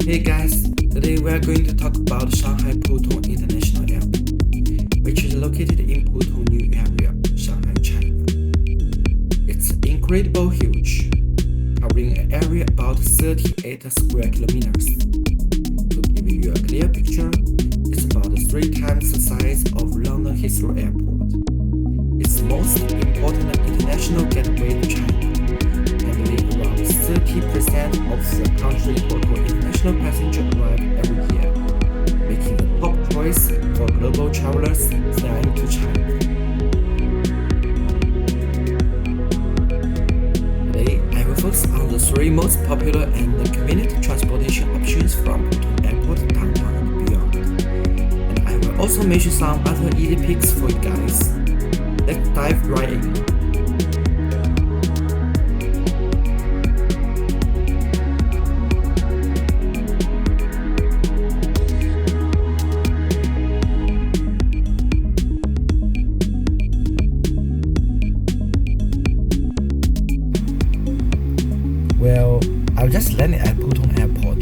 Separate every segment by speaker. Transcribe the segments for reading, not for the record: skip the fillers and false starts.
Speaker 1: Hey guys, today we are going to talk about Shanghai Pudong International Airport, which is located in Pudong New Area, Shanghai, China. It's incredibly huge, covering an area about 38 square kilometers. To give you a clear picture, it's about 3 times the size of London Heathrow Airport. It's the most important international gateway to China, handling around 30% of the country's total international passenger arrive every year, making the top choice for global travelers flying to China. Today, I will focus on the 3 most popular and convenient transportation options from Pudong Airport, downtown and beyond. And I will also mention some other easy picks for you guys. Let's dive right in. Well, I just landed at Pudong Airport,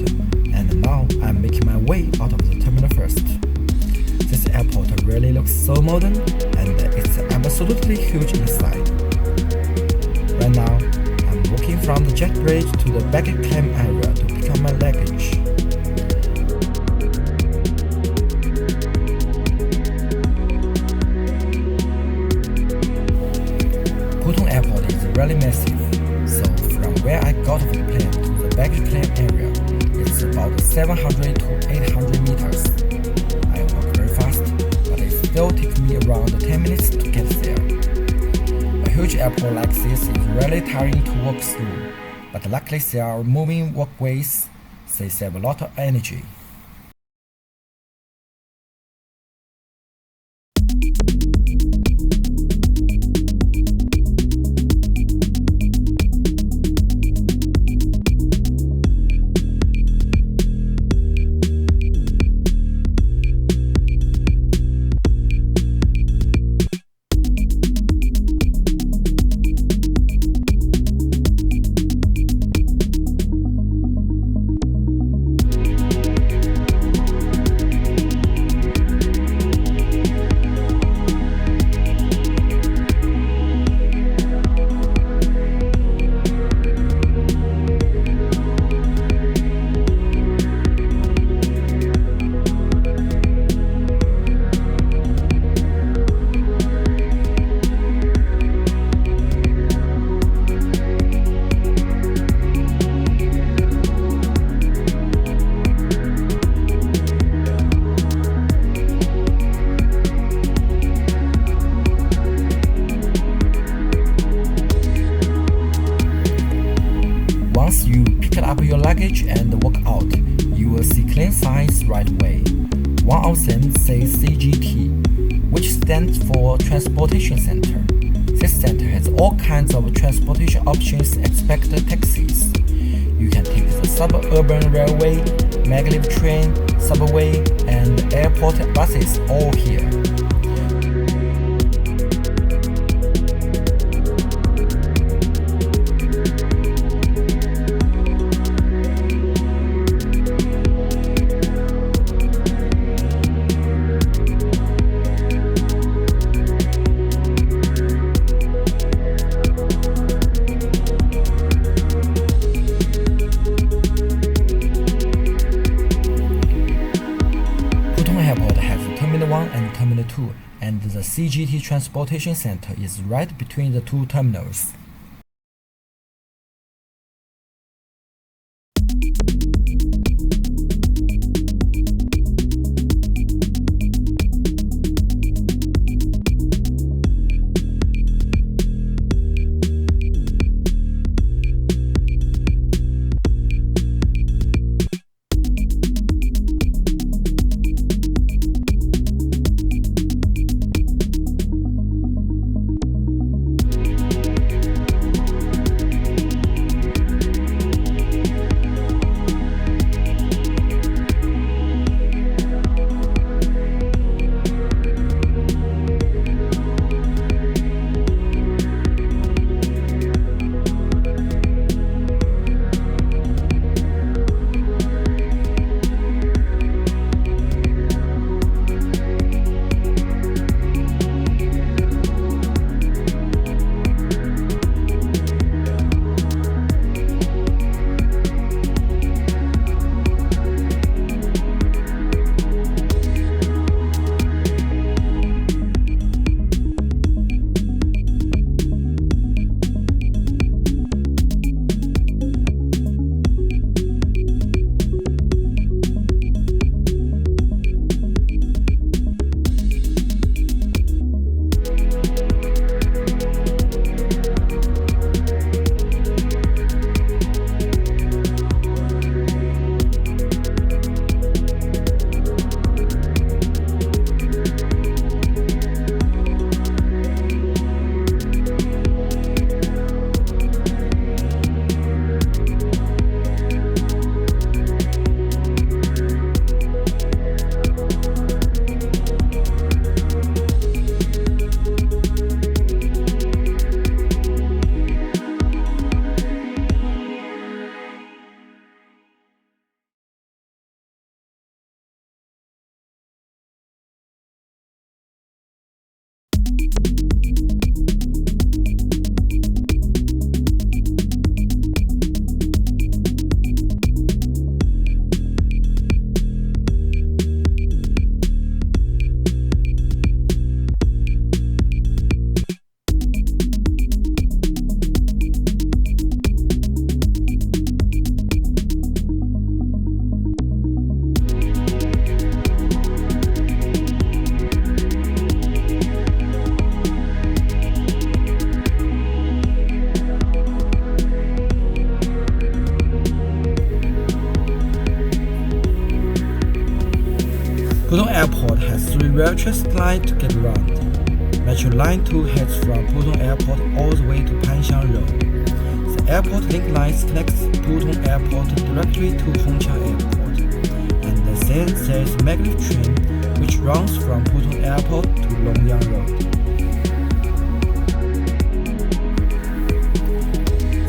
Speaker 1: and now I'm making my way out of the terminal first. This airport really looks so modern, and it's absolutely huge inside. Right now, I'm walking from the jet bridge to the baggage claim area to pick up my luggage. Pudong Airport is really massive, so from where I got off the plane to the baggage claim area, it's about 700 to 800 meters. I walk very fast, but it still takes me around 10 minutes to get there. A huge airport like this is really tiring to walk through, but luckily there are moving walkways, they save a lot of energy. Once you pick up your luggage and walk out, you will see clean signs right away. One of them says CGT, which stands for Transportation Center. This center has all kinds of transportation options except taxis. You can take the suburban railway, maglev train, subway, and airport buses all here. Airport has Terminal 1 and Terminal 2, and the CGT Transportation Center is right between the 2 terminals. Pudong Airport has 3 rail transit lines to get around. Metro Line 2 heads from Pudong Airport all the way to Panxiang Road. The airport link lines connects Pudong Airport directly to Hongqiao Airport. And then there's a maglev train which runs from Pudong Airport to Longyang Road.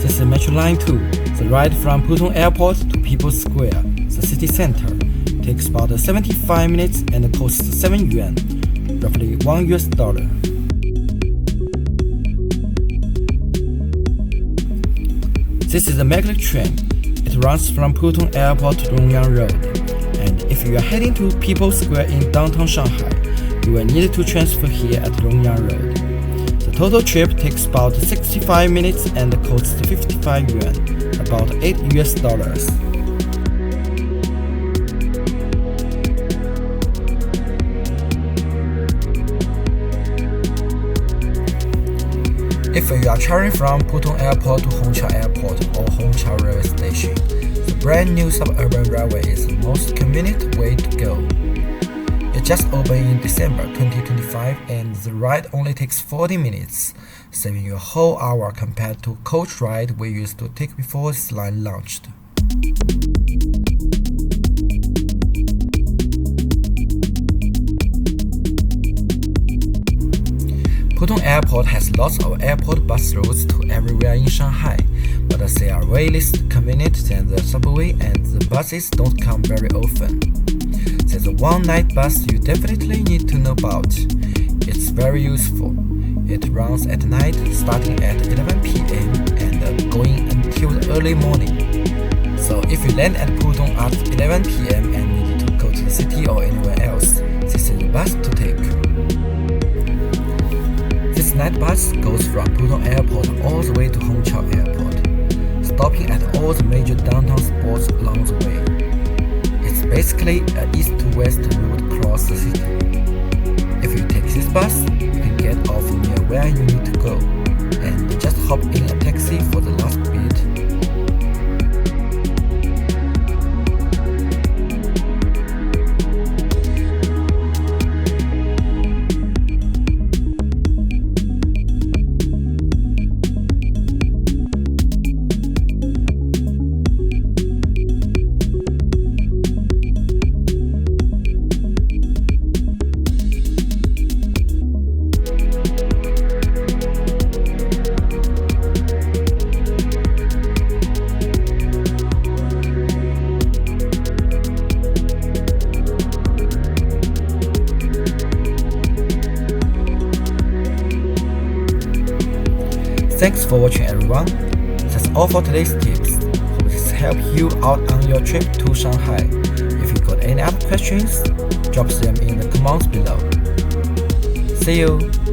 Speaker 1: This is Metro Line 2. The ride from Pudong Airport to People's Square, the city center, takes about 75 minutes and costs 7 yuan, roughly $1. This is the maglev train. It runs from Pudong Airport to Longyang Road, and if you are heading to People's Square in downtown Shanghai, you will need to transfer here at Longyang Road. The total trip takes about 65 minutes and costs 55 yuan, about $8. If you are traveling from Pudong Airport to Hongqiao Airport or Hongqiao Railway Station, the brand new suburban railway is the most convenient way to go. It just opened in December 2025 and the ride only takes 40 minutes, saving you a whole hour compared to coach ride we used to take before this line launched. Pudong Airport has lots of airport bus routes to everywhere in Shanghai, but they are way less convenient than the subway and the buses don't come very often. There's a one-night bus you definitely need to know about. It's very useful. It runs at night starting at 11 p.m. and going until the early morning. So if you land at Pudong at 11 p.m. and need to go to the city or anywhere else, this is the bus to take. This night bus goes from Pudong Airport all the way to Hongqiao Airport, stopping at all the major downtown spots along the way. It's basically an east-to-west route across the city. If you take this bus, you can get off near where you need to go, and just hop in a taxi for the last bit. Thanks for watching everyone. That's all for today's tips. Hope this helped you out on your trip to Shanghai. If you got any other questions, drop them in the comments below. See you!